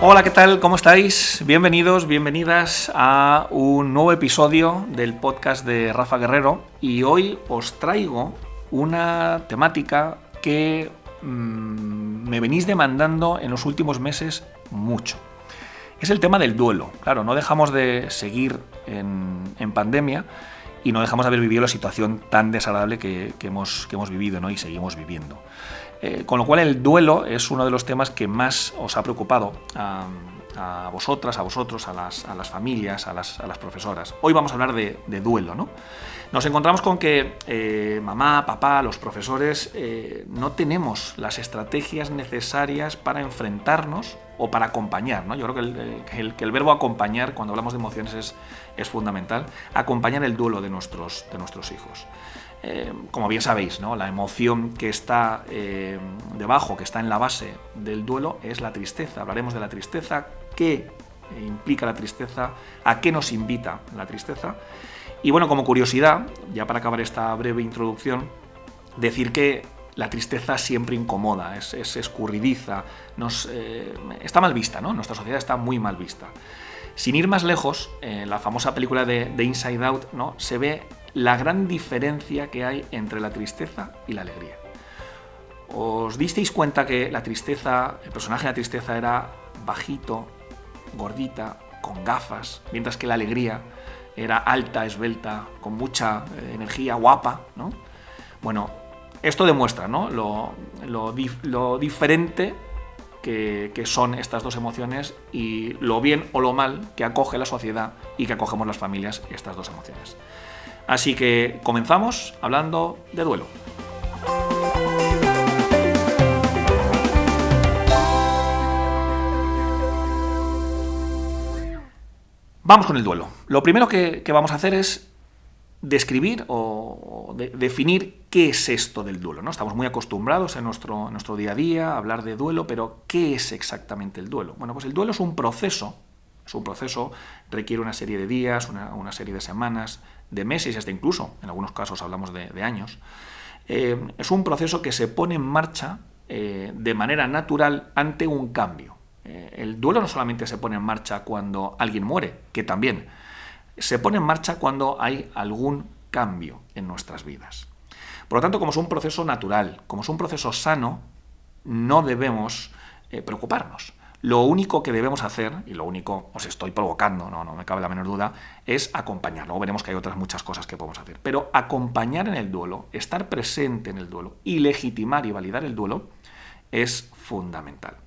Hola, ¿qué tal? ¿Cómo estáis? Bienvenidos, bienvenidas a un nuevo episodio del podcast de Rafa Guerrero y hoy os traigo una temática que me venís demandando en los últimos meses mucho. Es el tema del duelo. Claro, no dejamos de seguir en pandemia y no dejamos de haber vivido la situación tan desagradable que hemos vivido, ¿no? Y seguimos viviendo. Con lo cual el duelo es uno de los temas que más os ha preocupado a vosotras, a vosotros, a las familias, a las profesoras. Hoy vamos a hablar de duelo, ¿no? Nos encontramos con que mamá, papá, los profesores no tenemos las estrategias necesarias para enfrentarnos o para acompañar, ¿no? Yo creo que el verbo acompañar, cuando hablamos de emociones, es fundamental. Acompañar el duelo de nuestros hijos. Como bien sabéis, ¿no? La emoción que está debajo, que está en la base del duelo, es la tristeza. Hablaremos de la tristeza, qué implica la tristeza, a qué nos invita la tristeza. Y bueno, como curiosidad, ya para acabar esta breve introducción, decir que la tristeza siempre incomoda, es escurridiza, está mal vista, ¿no? Nuestra sociedad está muy mal vista. Sin ir más lejos, en la famosa película de Inside Out, ¿no? Se ve la gran diferencia que hay entre la tristeza y la alegría. ¿Os disteis cuenta que la tristeza, el personaje de la tristeza era bajito, gordita, con gafas, mientras que la alegría era alta, esbelta, con mucha energía, guapa, ¿no? Bueno, esto demuestra, ¿no? lo diferente que son estas dos emociones y lo bien o lo mal que acoge la sociedad y que acogemos las familias estas dos emociones. Así que comenzamos hablando de duelo. Vamos con el duelo. Lo primero que vamos a hacer es describir o definir qué es esto del duelo, ¿no? Estamos muy acostumbrados en nuestro día a día a hablar de duelo, pero ¿qué es exactamente el duelo? Bueno, pues el duelo es un proceso, requiere una serie de días, una serie de semanas, de meses, hasta incluso, en algunos casos hablamos de años. Es un proceso que se pone en marcha de manera natural ante un cambio. El duelo no solamente se pone en marcha cuando alguien muere, que también. Se pone en marcha cuando hay algún cambio en nuestras vidas. Por lo tanto, como es un proceso natural, como es un proceso sano, no debemos preocuparnos. Lo único que debemos hacer, y lo único os estoy provocando, no me cabe la menor duda, es acompañar. Luego veremos que hay otras muchas cosas que podemos hacer. Pero acompañar en el duelo, estar presente en el duelo y legitimar y validar el duelo es fundamental.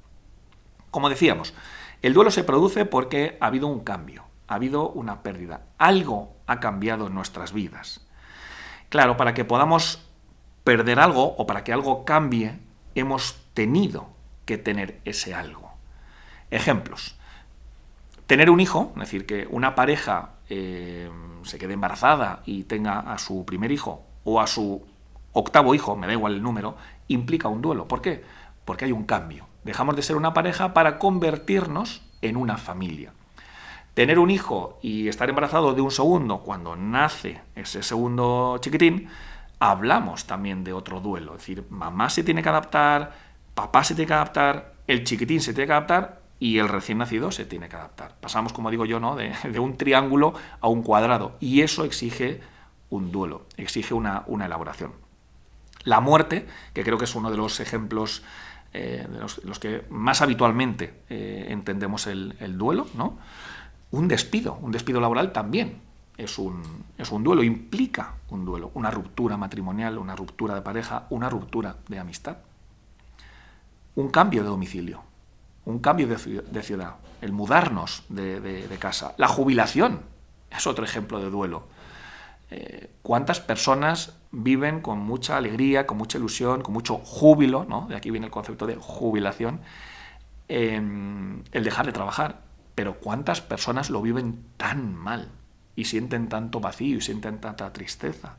Como decíamos, el duelo se produce porque ha habido un cambio. Ha habido una pérdida. Algo ha cambiado en nuestras vidas. Claro, para que podamos perder algo o para que algo cambie, hemos tenido que tener ese algo. Ejemplos. Tener un hijo, es decir, que una pareja se quede embarazada y tenga a su primer hijo o a su octavo hijo, me da igual el número, implica un duelo. ¿Por qué? Porque hay un cambio. Dejamos de ser una pareja para convertirnos en una familia. Tener un hijo y estar embarazado de un segundo cuando nace ese segundo chiquitín, hablamos también de otro duelo. Es decir, mamá se tiene que adaptar, papá se tiene que adaptar, el chiquitín se tiene que adaptar y el recién nacido se tiene que adaptar. Pasamos, como digo yo, ¿no? de un triángulo a un cuadrado y eso exige un duelo, exige una elaboración. La muerte, que creo que es uno de los ejemplos de los que más habitualmente entendemos el duelo, ¿no? Un despido laboral también es un duelo, implica un duelo, una ruptura matrimonial, una ruptura de pareja, una ruptura de amistad. Un cambio de domicilio, un cambio de ciudad, el mudarnos de casa. La jubilación es otro ejemplo de duelo. ¿Cuántas personas viven con mucha alegría, con mucha ilusión, con mucho júbilo, ¿no? De aquí viene el concepto de jubilación, el dejar de trabajar? Pero ¿cuántas personas lo viven tan mal y sienten tanto vacío y sienten tanta tristeza?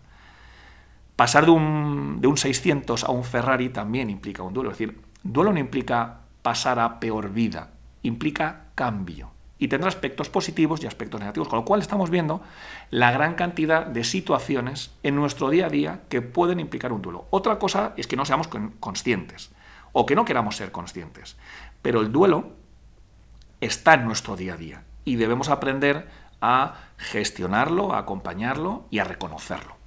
Pasar de un 600 a un Ferrari también implica un duelo. Es decir, duelo no implica pasar a peor vida, implica cambio. Y tendrá aspectos positivos y aspectos negativos, con lo cual estamos viendo la gran cantidad de situaciones en nuestro día a día que pueden implicar un duelo. Otra cosa es que no seamos conscientes o que no queramos ser conscientes. Pero el duelo está en nuestro día a día y debemos aprender a gestionarlo, a acompañarlo y a reconocerlo.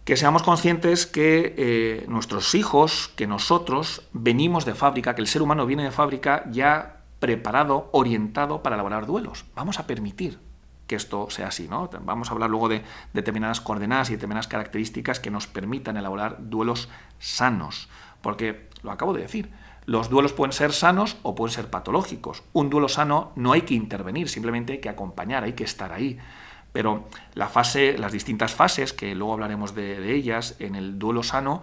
Que seamos conscientes que nuestros hijos, que nosotros venimos de fábrica, que el ser humano viene de fábrica ya preparado, orientado para elaborar duelos. Vamos a permitir que esto sea así, ¿no? Vamos a hablar luego de determinadas coordenadas y determinadas características que nos permitan elaborar duelos sanos. Porque, lo acabo de decir, los duelos pueden ser sanos o pueden ser patológicos. Un duelo sano no hay que intervenir, simplemente hay que acompañar, hay que estar ahí. Pero las distintas fases, que luego hablaremos de ellas, en el duelo sano,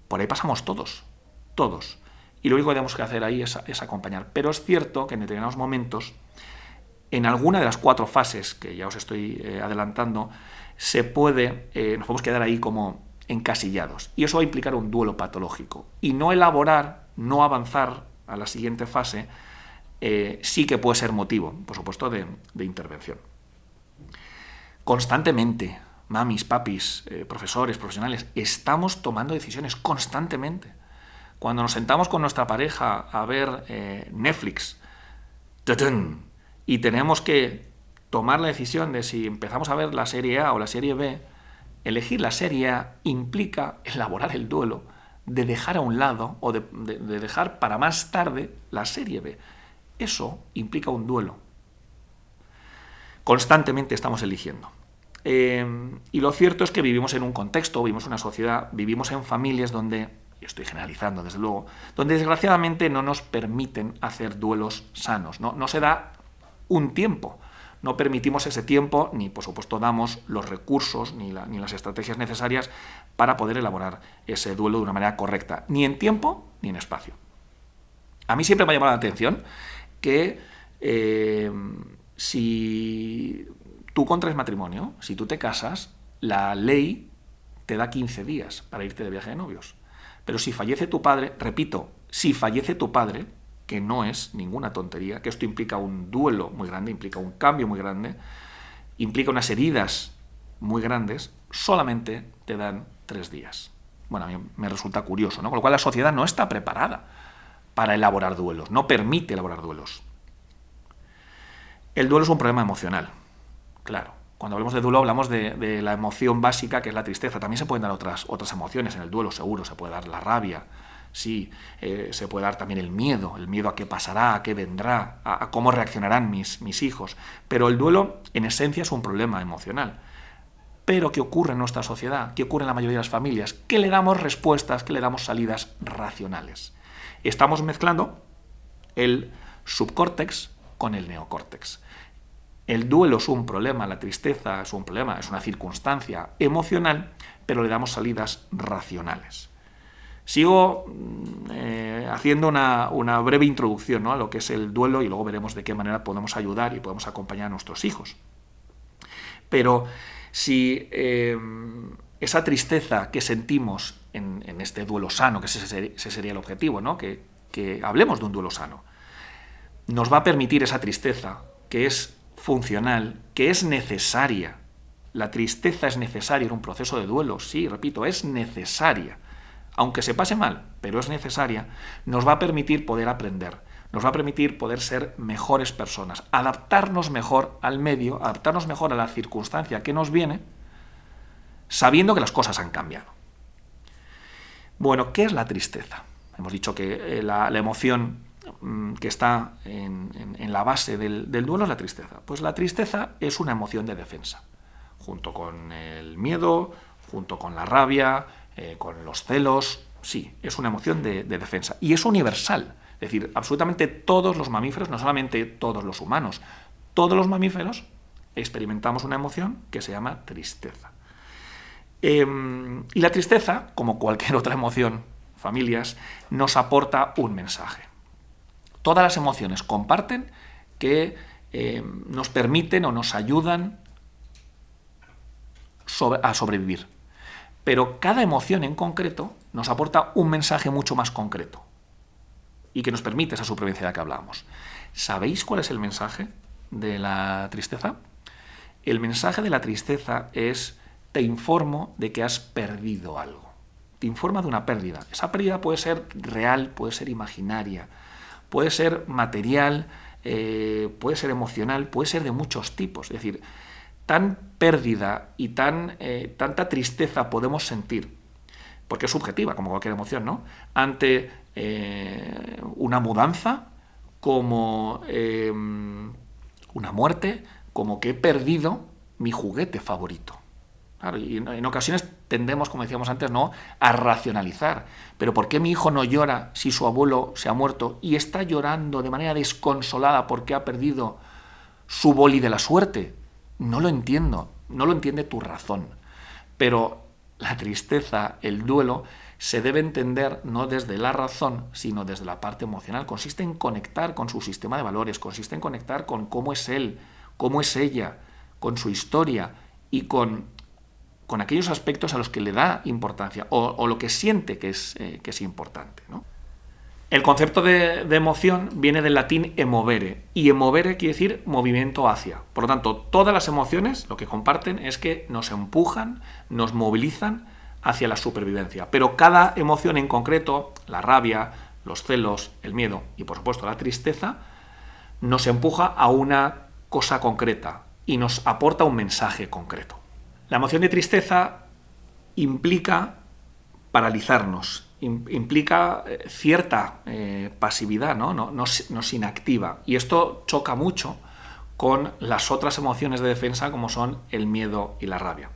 por ahí pasamos todos. Y lo único que tenemos que hacer ahí es acompañar. Pero es cierto que en determinados momentos, en alguna de las 4 fases, que ya os estoy adelantando, nos podemos quedar ahí como encasillados. Y eso va a implicar un duelo patológico. Y no elaborar, no avanzar a la siguiente fase, sí que puede ser motivo, por supuesto, de intervención. Constantemente, mamis, papis, profesores, profesionales, estamos tomando decisiones constantemente. Cuando nos sentamos con nuestra pareja a ver Netflix, y tenemos que tomar la decisión de si empezamos a ver la serie A o la serie B, elegir la serie A implica elaborar el duelo de dejar a un lado o de dejar para más tarde la serie B. Eso implica un duelo. Constantemente estamos eligiendo. Y lo cierto es que vivimos en un contexto, vivimos en una sociedad, vivimos en familias donde, y estoy generalizando desde luego, donde desgraciadamente no nos permiten hacer duelos sanos. No se da un tiempo. No permitimos ese tiempo, ni por supuesto damos los recursos ni las estrategias necesarias para poder elaborar ese duelo de una manera correcta, ni en tiempo ni en espacio. A mí siempre me ha llamado la atención que si tú contraes matrimonio, si tú te casas, la ley te da 15 días para irte de viaje de novios. Pero si fallece tu padre, repito, si fallece tu padre, que no es ninguna tontería, que esto implica un duelo muy grande, implica un cambio muy grande, implica unas heridas muy grandes, solamente te dan 3 días. Bueno, a mí me resulta curioso, ¿no? Con lo cual la sociedad no está preparada para elaborar duelos, no permite elaborar duelos. El duelo es un problema emocional, claro. Cuando hablamos de duelo hablamos de la emoción básica, que es la tristeza. También se pueden dar otras emociones en el duelo, seguro. Se puede dar la rabia, sí. Se puede dar también el miedo a qué pasará, a qué vendrá, a cómo reaccionarán mis hijos. Pero el duelo, en esencia, es un problema emocional. Pero ¿qué ocurre en nuestra sociedad? ¿Qué ocurre en la mayoría de las familias? Que le damos respuestas, que le damos salidas racionales. Estamos mezclando el subcórtex con el neocórtex. El duelo es un problema, la tristeza es un problema, es una circunstancia emocional, pero le damos salidas racionales. Sigo haciendo una breve introducción, ¿no?, a lo que es el duelo y luego veremos de qué manera podemos ayudar y podemos acompañar a nuestros hijos. Pero si esa tristeza que sentimos en este duelo sano, que ese sería el objetivo, ¿no?, que hablemos de un duelo sano, nos va a permitir esa tristeza, que es funcional, que es necesaria. La tristeza es necesaria en un proceso de duelo, sí, repito, es necesaria. Aunque se pase mal, pero es necesaria, nos va a permitir poder aprender, nos va a permitir poder ser mejores personas, adaptarnos mejor al medio, adaptarnos mejor a la circunstancia que nos viene, sabiendo que las cosas han cambiado. Bueno, ¿qué es la tristeza? Hemos dicho que la emoción que está en la base del duelo es la tristeza. Pues la tristeza es una emoción de defensa, junto con el miedo, junto con la rabia, con los celos. Sí, es una emoción de defensa y es universal. Es decir, absolutamente todos los mamíferos, no solamente todos los humanos, todos los mamíferos experimentamos una emoción que se llama tristeza. Y la tristeza, como cualquier otra emoción, familias, nos aporta un mensaje. Todas las emociones comparten que nos permiten o nos ayudan a sobrevivir. Pero cada emoción en concreto nos aporta un mensaje mucho más concreto y que nos permite esa supervivencia de la que hablábamos. ¿Sabéis cuál es el mensaje de la tristeza? El mensaje de la tristeza es: te informo de que has perdido algo. Te informa de una pérdida. Esa pérdida puede ser real, puede ser imaginaria, puede ser material, puede ser emocional, puede ser de muchos tipos. Es decir, tan pérdida y tanta tristeza podemos sentir, porque es subjetiva, como cualquier emoción, ¿no?, ante una mudanza, como una muerte, como que he perdido mi juguete favorito. Claro, y en ocasiones tendemos, como decíamos antes, ¿no?, a racionalizar. Pero ¿por qué mi hijo no llora si su abuelo se ha muerto y está llorando de manera desconsolada porque ha perdido su boli de la suerte? No lo entiendo, no lo entiende tu razón. Pero la tristeza, el duelo, se debe entender no desde la razón, sino desde la parte emocional. Consiste en conectar con su sistema de valores, consiste en conectar con cómo es él, cómo es ella, con su historia y con aquellos aspectos a los que le da importancia o lo que siente que es importante, ¿no? El concepto de emoción viene del latín emovere, y emovere quiere decir movimiento hacia. Por lo tanto, todas las emociones lo que comparten es que nos empujan, nos movilizan hacia la supervivencia. Pero cada emoción en concreto, la rabia, los celos, el miedo y por supuesto la tristeza, nos empuja a una cosa concreta y nos aporta un mensaje concreto. La emoción de tristeza implica paralizarnos, implica cierta pasividad, ¿no? Nos inactiva. Y esto choca mucho con las otras emociones de defensa, como son el miedo y la rabia.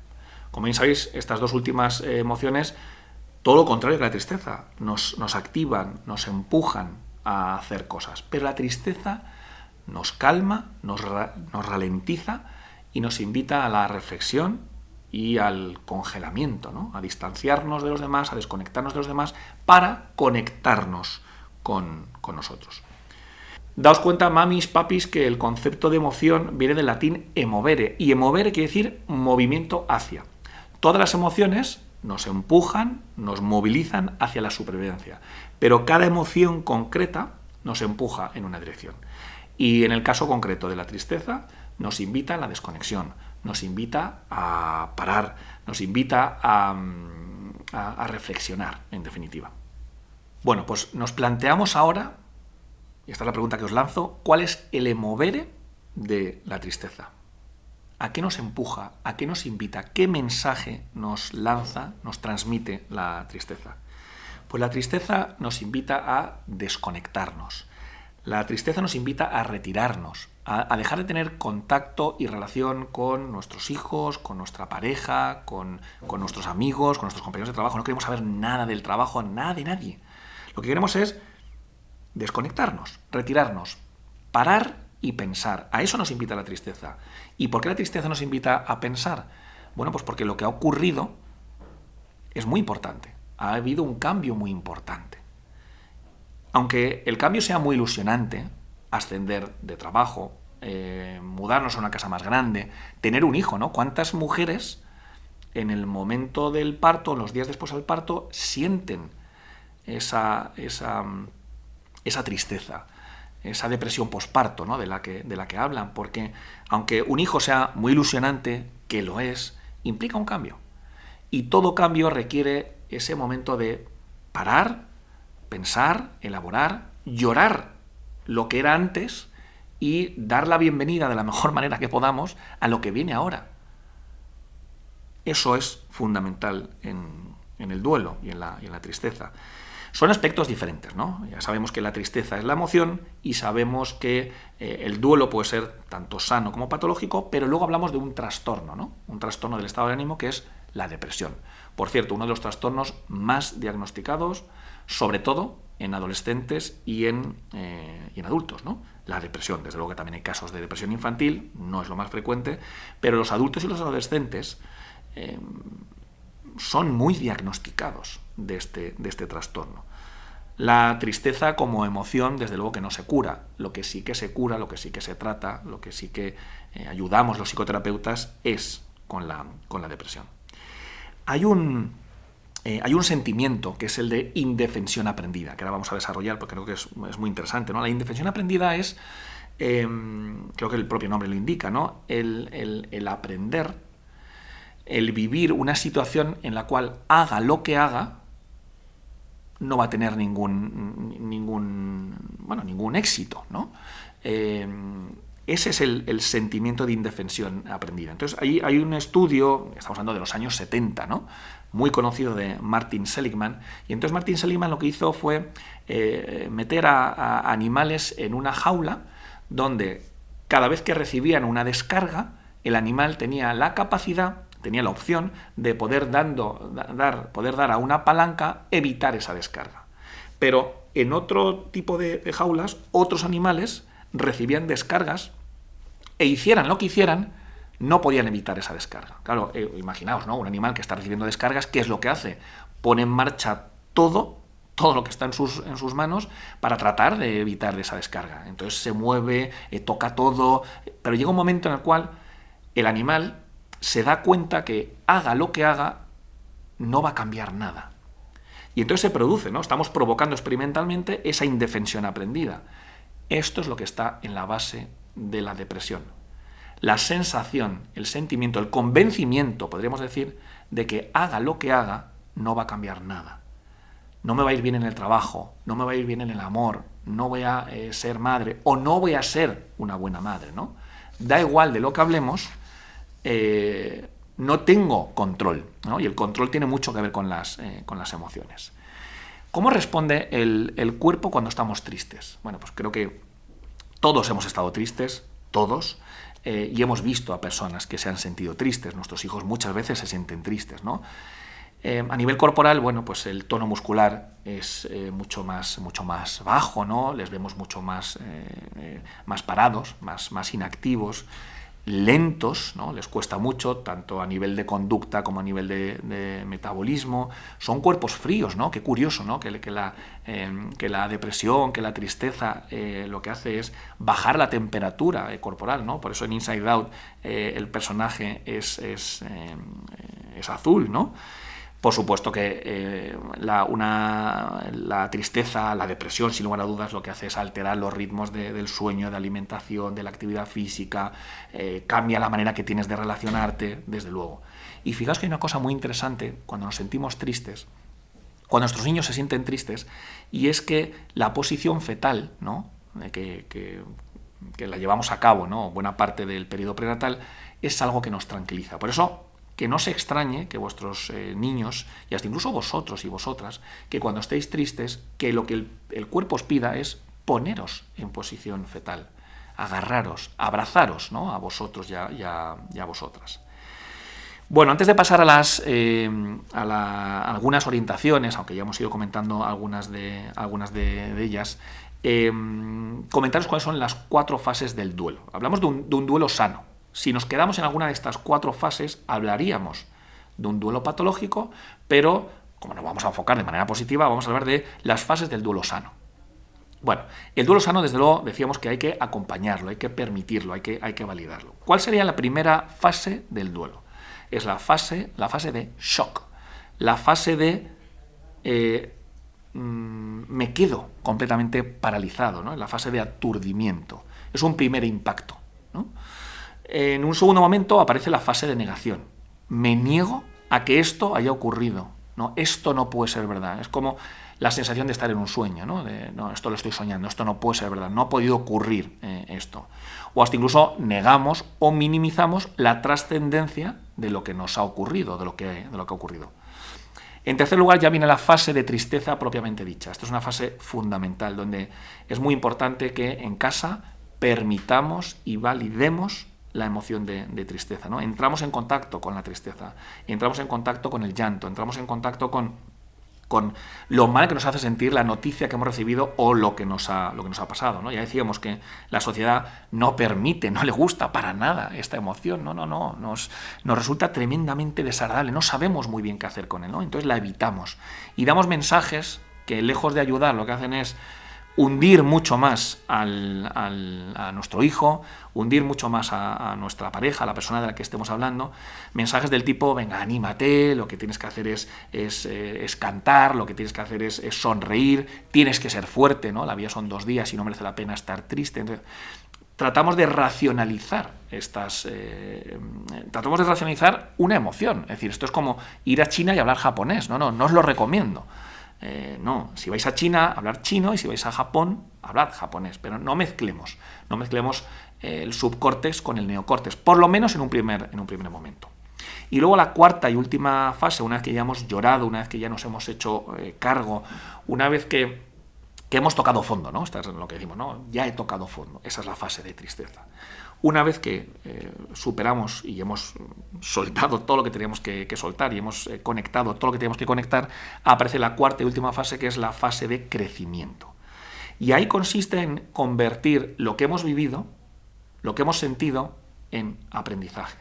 Como bien sabéis, estas dos últimas emociones, todo lo contrario que la tristeza, nos activan, nos empujan a hacer cosas. Pero la tristeza nos calma, nos ralentiza y nos invita a la reflexión y al congelamiento, ¿no?, a distanciarnos de los demás, a desconectarnos de los demás para conectarnos con nosotros. Daos cuenta, mamis, papis, que el concepto de emoción viene del latín emovere, y emovere quiere decir movimiento hacia. Todas las emociones nos empujan, nos movilizan hacia la supervivencia, pero cada emoción concreta nos empuja en una dirección. Y en el caso concreto de la tristeza, nos invita a la desconexión, nos invita a parar, nos invita a reflexionar, en definitiva. Bueno, pues nos planteamos ahora, y esta es la pregunta que os lanzo, ¿cuál es el emovere de la tristeza? ¿A qué nos empuja? ¿A qué nos invita? ¿Qué mensaje nos lanza, nos transmite la tristeza? Pues la tristeza nos invita a desconectarnos. La tristeza nos invita a retirarnos, a dejar de tener contacto y relación con nuestros hijos, con nuestra pareja, con nuestros amigos, con nuestros compañeros de trabajo. No queremos saber nada del trabajo, nada de nadie. Lo que queremos es desconectarnos, retirarnos, parar y pensar. A eso nos invita la tristeza. ¿Y por qué la tristeza nos invita a pensar? Bueno, pues porque lo que ha ocurrido es muy importante. Ha habido un cambio muy importante. Aunque el cambio sea muy ilusionante, ascender de trabajo, mudarnos a una casa más grande, tener un hijo, ¿no? ¿Cuántas mujeres en el momento del parto, los días después del parto, sienten esa tristeza, esa depresión posparto, ¿no?, de la que hablan? Porque aunque un hijo sea muy ilusionante, que lo es, implica un cambio. Y todo cambio requiere ese momento de parar, pensar, elaborar, llorar lo que era antes y dar la bienvenida de la mejor manera que podamos a lo que viene ahora. Eso es fundamental en el duelo y en la tristeza. Son aspectos diferentes, ¿no? Ya sabemos que la tristeza es la emoción y sabemos que el duelo puede ser tanto sano como patológico, pero luego hablamos de un trastorno, ¿no? Un trastorno del estado de ánimo que es la depresión. Por cierto, uno de los trastornos más diagnosticados, sobre todo en adolescentes y en adultos, ¿no? La depresión, desde luego que también hay casos de depresión infantil, no es lo más frecuente, pero los adultos y los adolescentes son muy diagnosticados de este trastorno. La tristeza como emoción, desde luego que no se cura. Lo que sí que se cura, lo que sí que se trata, lo que sí que ayudamos los psicoterapeutas es con la depresión. Hay un sentimiento que es el de indefensión aprendida, que ahora vamos a desarrollar porque creo que es muy interesante, ¿no? La indefensión aprendida es, creo que el propio nombre lo indica, ¿no?, el aprender, el vivir una situación en la cual haga lo que haga, no va a tener ningún ningún éxito, ¿no? Ese es el sentimiento de indefensión aprendida. Entonces, ahí hay un estudio, estamos hablando de los años 70, ¿no?, muy conocido, de Martin Seligman, y entonces Martin Seligman lo que hizo fue meter a animales en una jaula donde cada vez que recibían una descarga, el animal tenía la capacidad, tenía la opción de poder dar a una palanca, evitar esa descarga. Pero en otro tipo de jaulas, otros animales recibían descargas e hicieran lo que hicieran, no podían evitar esa descarga. Claro, imaginaos, ¿no?, un animal que está recibiendo descargas, ¿qué es lo que hace? Pone en marcha todo lo que está en sus manos para tratar de evitar esa descarga. Entonces se mueve, toca todo, pero llega un momento en el cual el animal se da cuenta que haga lo que haga, no va a cambiar nada. Y entonces se produce, ¿no?, estamos provocando experimentalmente esa indefensión aprendida. Esto es lo que está en la base de la depresión. La sensación, el sentimiento, el convencimiento, podríamos decir, de que haga lo que haga, no va a cambiar nada. No me va a ir bien en el trabajo, no me va a ir bien en el amor, no voy a ser madre o no voy a ser una buena madre, ¿no? Da igual de lo que hablemos, no tengo control, ¿no? Y el control tiene mucho que ver con las emociones. ¿Cómo responde el cuerpo cuando estamos tristes? Bueno, pues creo que todos hemos estado tristes, todos, y hemos visto a personas que se han sentido tristes. Nuestros hijos muchas veces se sienten tristes, ¿no? A nivel corporal, bueno, pues el tono muscular es mucho más bajo, ¿no? Les vemos mucho más parados, más inactivos, lentos, ¿no? Les cuesta mucho, tanto a nivel de conducta como a nivel de metabolismo. Son cuerpos fríos, ¿no? Qué curioso, ¿no?, que la depresión, que la tristeza lo que hace es bajar la temperatura corporal, ¿no? Por eso en Inside Out el personaje es azul, ¿no? Por supuesto que la tristeza, la depresión, sin lugar a dudas, lo que hace es alterar los ritmos del sueño, de alimentación, de la actividad física, cambia la manera que tienes de relacionarte, desde luego. Y fijaos que hay una cosa muy interesante cuando nos sentimos tristes, cuando nuestros niños se sienten tristes, y es que la posición fetal, ¿no?, que la llevamos a cabo, ¿no?, buena parte del periodo prenatal, es algo que nos tranquiliza. Por eso, que no se extrañe que vuestros niños, y hasta incluso vosotros y vosotras, que cuando estéis tristes, que lo que el cuerpo os pida es poneros en posición fetal, agarraros, abrazaros, ¿no?, a vosotros y a vosotras. Bueno, antes de pasar a algunas orientaciones, aunque ya hemos ido comentando algunas de ellas, comentaros cuáles son las 4 fases del duelo. Hablamos de un duelo sano. Si nos quedamos en alguna de estas 4 fases, hablaríamos de un duelo patológico, pero como nos vamos a enfocar de manera positiva, vamos a hablar de las fases del duelo sano. Bueno, el duelo sano, desde luego, decíamos que hay que acompañarlo, hay que permitirlo, hay que validarlo. ¿Cuál sería la primera fase del duelo? Es la fase de shock, la fase de me quedo completamente paralizado, ¿no?, la fase de aturdimiento. Es un primer impacto, ¿no? En un segundo momento aparece la fase de negación. Me niego a que esto haya ocurrido, ¿no? Esto no puede ser verdad. Es como la sensación de estar en un sueño, ¿no? No, esto lo estoy soñando, esto no puede ser verdad, no ha podido ocurrir esto. O hasta incluso negamos o minimizamos la trascendencia de lo que nos ha ocurrido, de lo que ha ocurrido. En tercer lugar, ya viene la fase de tristeza propiamente dicha. Esta es una fase fundamental, donde es muy importante que en casa permitamos y validemos la emoción de tristeza, ¿no? Entramos en contacto con la tristeza, entramos en contacto con el llanto, entramos en contacto con lo mal que nos hace sentir la noticia que hemos recibido o lo que nos ha pasado, ¿no? Ya decíamos que la sociedad no permite, no le gusta para nada esta emoción, nos resulta tremendamente desagradable, no sabemos muy bien qué hacer con él, ¿no? Entonces la evitamos y damos mensajes que, lejos de ayudar, lo que hacen es hundir mucho más a nuestro hijo, hundir mucho más a nuestra pareja, a la persona de la que estemos hablando. Mensajes del tipo, venga, anímate, lo que tienes que hacer es cantar, lo que tienes que hacer es sonreír, tienes que ser fuerte, ¿no? La vida son 2 días y no merece la pena estar triste. Entonces, tratamos de racionalizar una emoción. Es decir, esto es como ir a China y hablar japonés. No os lo recomiendo. No, si vais a China, hablar chino, y si vais a Japón, hablad japonés, pero no mezclemos el subcórtex con el neocórtex, por lo menos en un primer momento. Y luego la cuarta y última fase, una vez que ya hemos llorado, una vez que ya nos hemos hecho cargo, una vez que hemos tocado fondo, ¿no? Esto es lo que decimos, ¿no? Ya he tocado fondo. Esa es la fase de tristeza. Una vez que superamos y hemos soltado todo lo que teníamos que soltar y hemos conectado todo lo que teníamos que conectar, aparece la cuarta y última fase, que es la fase de crecimiento. Y ahí consiste en convertir lo que hemos vivido, lo que hemos sentido, en aprendizaje.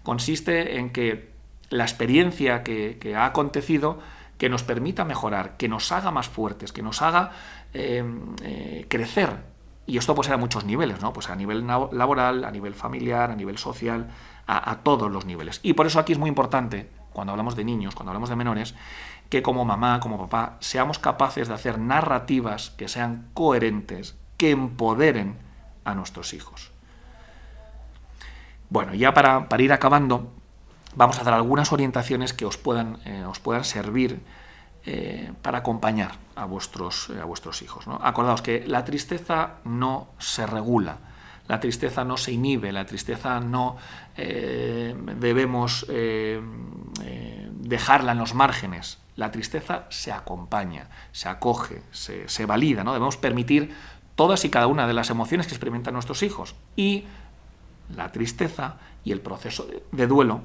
Consiste en que la experiencia que ha acontecido, que nos permita mejorar, que nos haga más fuertes, que nos haga crecer. Y esto puede ser a muchos niveles, ¿no? Pues a nivel laboral, a nivel familiar, a nivel social, a todos los niveles. Y por eso aquí es muy importante, cuando hablamos de niños, cuando hablamos de menores, que como mamá, como papá, seamos capaces de hacer narrativas que sean coherentes, que empoderen a nuestros hijos. Bueno, ya para ir acabando, vamos a dar algunas orientaciones que os puedan servir para acompañar a vuestros hijos, ¿no? Acordaos que la tristeza no se regula, la tristeza no se inhibe, la tristeza no debemos dejarla en los márgenes. La tristeza se acompaña, se acoge, se valida, ¿no? Debemos permitir todas y cada una de las emociones que experimentan nuestros hijos. Y la tristeza y el proceso de duelo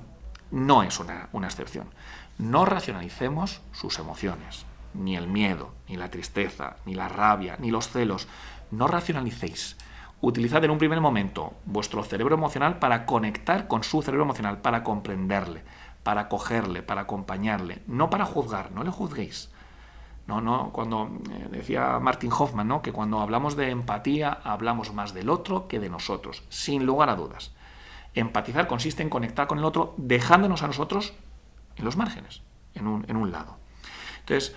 no es una excepción. No racionalicemos sus emociones, ni el miedo, ni la tristeza, ni la rabia, ni los celos. No racionalicéis. Utilizad en un primer momento vuestro cerebro emocional para conectar con su cerebro emocional, para comprenderle, para acogerle, para acompañarle, no para juzgar, no le juzguéis. No, cuando decía Martin Hoffman, ¿no?, que cuando hablamos de empatía hablamos más del otro que de nosotros, sin lugar a dudas. Empatizar consiste en conectar con el otro dejándonos a nosotros en los márgenes, en un lado. Entonces,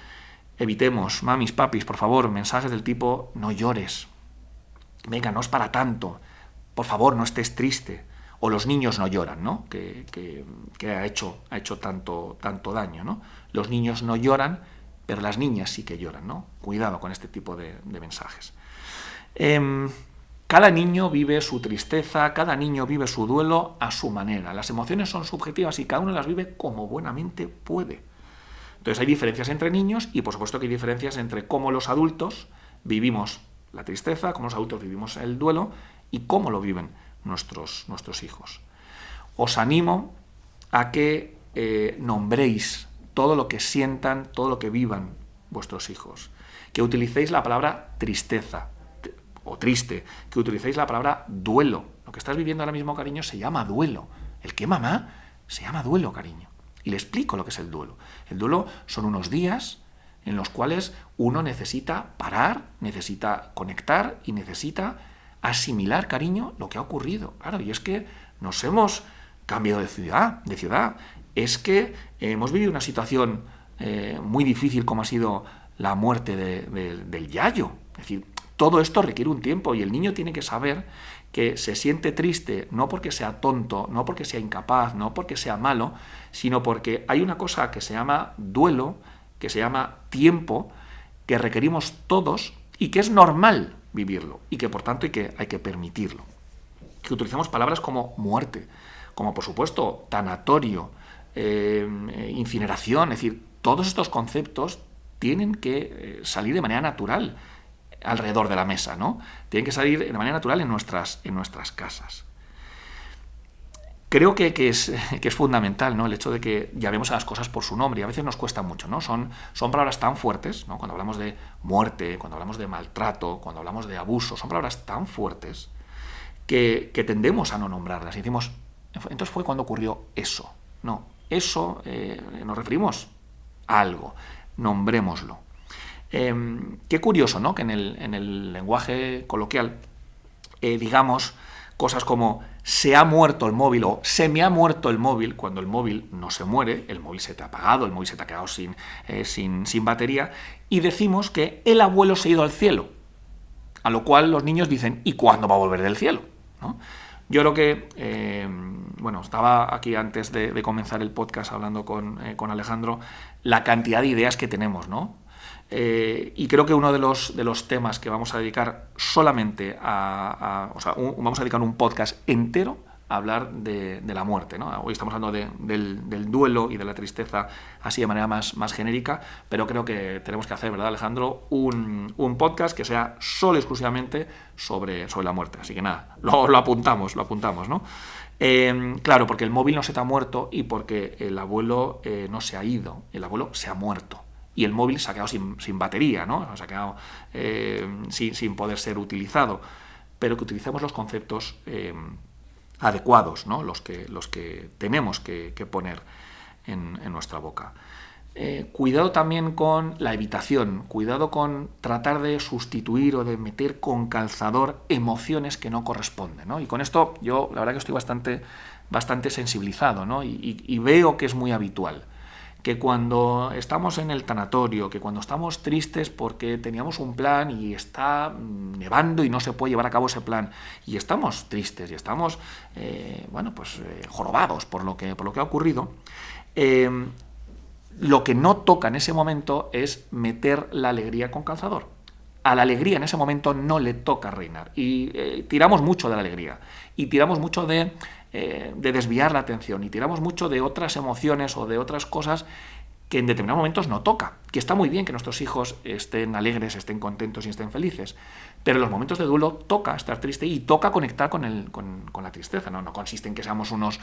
evitemos, mamis, papis, por favor, mensajes del tipo: no llores, venga, no es para tanto, por favor, no estés triste, o los niños no lloran, ¿no?, que ha hecho tanto daño, ¿no? Los niños no lloran, pero las niñas sí que lloran, ¿no? Cuidado con este tipo de mensajes. Cada niño vive su tristeza, cada niño vive su duelo a su manera. Las emociones son subjetivas y cada uno las vive como buenamente puede. Entonces hay diferencias entre niños y por supuesto que hay diferencias entre cómo los adultos vivimos la tristeza, cómo los adultos vivimos el duelo y cómo lo viven nuestros hijos. Os animo a que nombréis todo lo que sientan, todo lo que vivan vuestros hijos. Que utilicéis la palabra tristeza o triste, que utilicéis la palabra duelo. Lo que estás viviendo ahora mismo, cariño, se llama duelo. El que mamá se llama duelo, cariño. Y le explico lo que es el duelo. El duelo son unos días en los cuales uno necesita parar, necesita conectar y necesita asimilar, cariño, lo que ha ocurrido. Claro, y es que nos hemos cambiado de ciudad. Es que hemos vivido una situación muy difícil como ha sido la muerte del Yayo. Es decir, todo esto requiere un tiempo y el niño tiene que saber que se siente triste no porque sea tonto, no porque sea incapaz, no porque sea malo, sino porque hay una cosa que se llama duelo, que se llama tiempo, que requerimos todos y que es normal vivirlo y que por tanto hay que permitirlo. Que utilicemos palabras como muerte, como por supuesto tanatorio, incineración, es decir, todos estos conceptos tienen que salir de manera natural alrededor de la mesa, ¿no? Tienen que salir de manera natural en nuestras casas. Creo que es fundamental, ¿no?, el hecho de que llamemos a las cosas por su nombre, y a veces nos cuesta mucho, ¿no? Son palabras tan fuertes, ¿no? Cuando hablamos de muerte, cuando hablamos de maltrato, cuando hablamos de abuso, son palabras tan fuertes que tendemos a no nombrarlas y decimos, entonces fue cuando ocurrió eso. No, eso nos referimos a algo, nombrémoslo. Qué curioso, ¿no?, que en el lenguaje coloquial digamos cosas como se ha muerto el móvil o se me ha muerto el móvil, cuando el móvil no se muere, el móvil se te ha apagado, el móvil se te ha quedado sin batería, y decimos que el abuelo se ha ido al cielo, a lo cual los niños dicen, ¿y cuándo va a volver del cielo?, ¿no? Yo creo que, estaba aquí antes de comenzar el podcast hablando con Alejandro, la cantidad de ideas que tenemos, ¿no? Y creo que uno de los temas que vamos a dedicar solamente vamos a dedicar un podcast entero a hablar de la muerte, ¿no? Hoy estamos hablando del duelo y de la tristeza así de manera más genérica, pero creo que tenemos que hacer, ¿verdad, Alejandro?, un podcast que sea solo exclusivamente sobre la muerte. Así que nada, lo apuntamos, ¿no? Claro, porque el móvil no se te ha muerto y porque el abuelo no se ha ido, el abuelo se ha muerto. Y el móvil se ha quedado sin batería, ¿no? Se ha quedado sin poder ser utilizado. Pero que utilicemos los conceptos adecuados, ¿no? Los que tenemos que poner en nuestra boca. Cuidado también con la evitación, cuidado con tratar de sustituir o de meter con calzador emociones que no corresponden, ¿no? Y con esto yo la verdad que estoy bastante sensibilizado, ¿no? Y veo que es muy habitual. Que cuando estamos en el tanatorio, que cuando estamos tristes porque teníamos un plan y está nevando y no se puede llevar a cabo ese plan, y estamos tristes y estamos jorobados por lo que ha ocurrido, lo que no toca en ese momento es meter la alegría con calzador. A la alegría en ese momento no le toca reinar. Y tiramos mucho de la alegría. Y tiramos mucho de desviar la atención. Y tiramos mucho de otras emociones o de otras cosas que en determinados momentos no toca. Que está muy bien que nuestros hijos estén alegres, estén contentos y estén felices. Pero en los momentos de duelo toca estar triste y toca conectar con la tristeza. No consiste en que seamos unos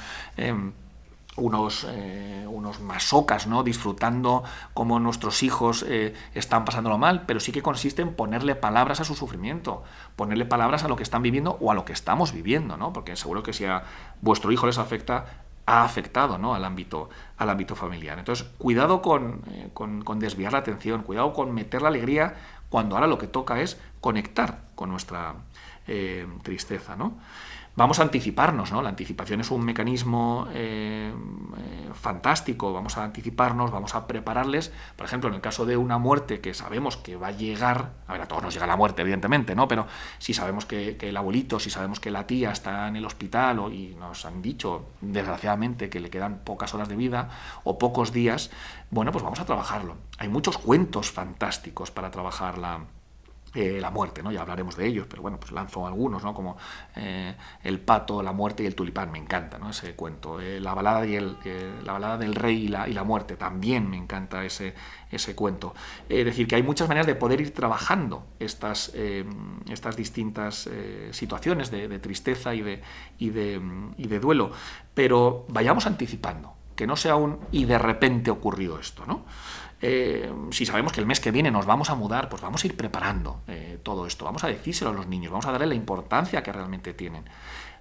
masocas, ¿no? Disfrutando como nuestros hijos están pasándolo mal, pero sí que consiste en ponerle palabras a su sufrimiento, ponerle palabras a lo que están viviendo o a lo que estamos viviendo, ¿no? Porque seguro que si a vuestro hijo les afecta, ha afectado, ¿no? al ámbito familiar. Entonces, cuidado con desviar la atención, cuidado con meter la alegría cuando ahora lo que toca es conectar con nuestra tristeza, ¿no? Vamos a anticiparnos, ¿no? La anticipación es un mecanismo fantástico. Vamos a anticiparnos, vamos a prepararles. Por ejemplo, en el caso de una muerte que sabemos que va a llegar, a todos nos llega la muerte, evidentemente, ¿no? Pero si sabemos que el abuelito, si sabemos que la tía está en el hospital y nos han dicho, desgraciadamente, que le quedan pocas horas de vida o pocos días, bueno, pues vamos a trabajarlo. Hay muchos cuentos fantásticos para trabajar la muerte, ¿no? Ya hablaremos de ellos, pero bueno, pues lanzo algunos, ¿no? Como El pato, la muerte y el tulipán, me encanta, ¿no? Ese cuento. La balada del rey y la muerte, también me encanta ese cuento. Es decir, que hay muchas maneras de poder ir trabajando estas distintas situaciones de tristeza y de duelo, pero vayamos anticipando, que no sea y de repente ocurrió esto, ¿no? Si sabemos que el mes que viene nos vamos a mudar, pues vamos a ir preparando todo esto, vamos a decírselo a los niños, vamos a darle la importancia que realmente tienen,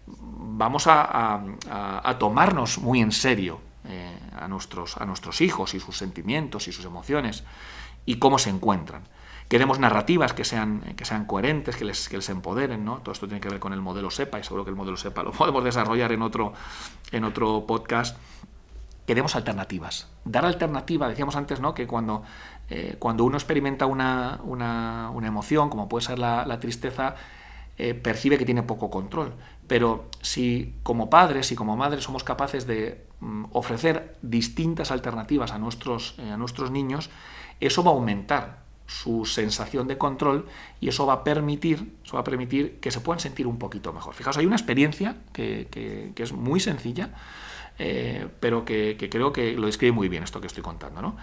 vamos a tomarnos muy en serio a nuestros hijos y sus sentimientos y sus emociones y cómo se encuentran. Queremos narrativas que sean coherentes, que les empoderen, ¿no? Todo esto tiene que ver con el modelo SEPA y seguro que el modelo SEPA lo podemos desarrollar en otro podcast. Queremos alternativas. Dar alternativa, decíamos antes, ¿no? Que cuando uno experimenta una emoción, como puede ser la tristeza, percibe que tiene poco control. Pero si como padres y como madres somos capaces de ofrecer distintas alternativas a nuestros niños, eso va a aumentar su sensación de control y eso va a permitir que se puedan sentir un poquito mejor. Fijaos, hay una experiencia que es muy sencilla, pero que creo que lo describe muy bien esto que estoy contando, ¿no?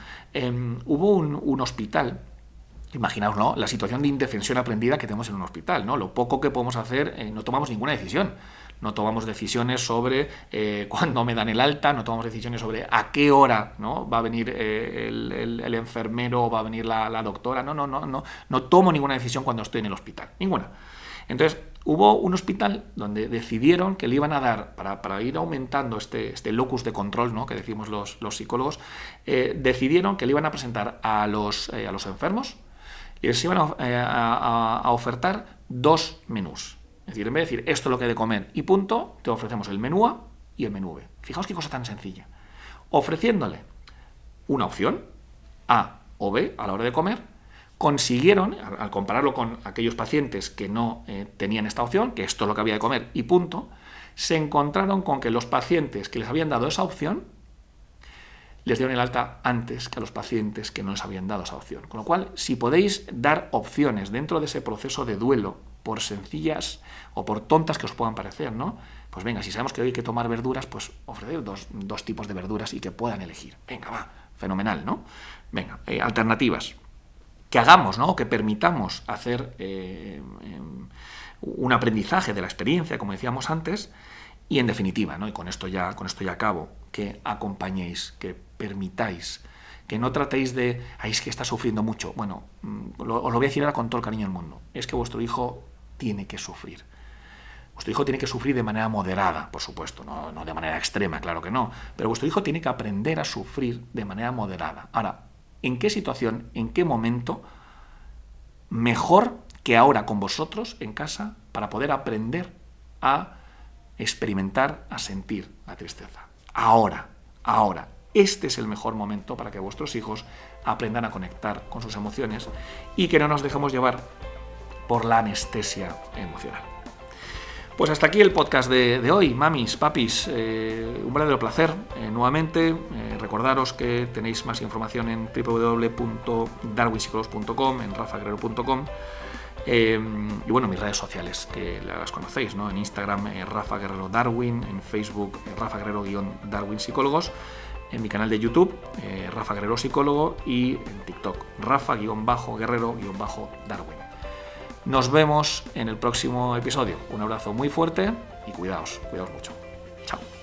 Hubo un hospital, imaginaos, ¿no? La situación de indefensión aprendida que tenemos en un hospital, ¿no? Lo poco que podemos hacer, no tomamos ninguna decisión. No tomamos decisiones sobre cuándo me dan el alta, no tomamos decisiones sobre a qué hora, ¿no? Va a venir el enfermero o va a venir la doctora. No tomo ninguna decisión cuando estoy en el hospital, ninguna. Entonces, hubo un hospital donde decidieron que le iban a dar, para ir aumentando este locus de control, ¿no? Que decimos los psicólogos, decidieron que le iban a presentar a los enfermos y les iban a ofertar 2 menús. Es decir, en vez de decir esto es lo que hay de comer y punto, te ofrecemos el menú A y el menú B. Fijaos qué cosa tan sencilla. Ofreciéndole una opción, A o B, a la hora de comer, consiguieron, al compararlo con aquellos pacientes que no tenían esta opción, que esto es lo que había de comer y punto, se encontraron con que los pacientes que les habían dado esa opción les dieron el alta antes que a los pacientes que no les habían dado esa opción. Con lo cual, si podéis dar opciones dentro de ese proceso de duelo, por sencillas o por tontas que os puedan parecer, ¿no? Pues venga, si sabemos que hoy hay que tomar verduras, pues ofrecer dos tipos de verduras y que puedan elegir. Venga, va, fenomenal, ¿no? Venga, alternativas. Que hagamos, ¿no? Que permitamos hacer un aprendizaje de la experiencia, como decíamos antes, y en definitiva, ¿no? Y con esto ya acabo, que acompañéis, que permitáis, que no tratéis de, es que está sufriendo mucho. Bueno, os lo voy a decir ahora con todo el cariño del mundo. Es que vuestro hijo tiene que sufrir. Vuestro hijo tiene que sufrir de manera moderada, por supuesto, no de manera extrema, claro que no, pero vuestro hijo tiene que aprender a sufrir de manera moderada. Ahora, ¿en qué situación, en qué momento mejor que ahora con vosotros en casa para poder aprender a experimentar, a sentir la tristeza? Ahora. Este es el mejor momento para que vuestros hijos aprendan a conectar con sus emociones y que no nos dejemos llevar por la anestesia emocional. Pues hasta aquí el podcast de hoy, mamis, papis, un verdadero placer. Nuevamente, recordaros que tenéis más información en www.darwinpsicólogos.com, en rafaguerrero.com. Y bueno, mis redes sociales, que las conocéis, ¿no? En Instagram, Rafa Guerrero Darwin, en Facebook, Rafa Guerrero-Darwin Psicólogos, en mi canal de YouTube, Rafa Guerrero Psicólogo, y en TikTok, Rafa-Guerrero-Darwin. Nos vemos en el próximo episodio. Un abrazo muy fuerte y cuidaos mucho. Chao.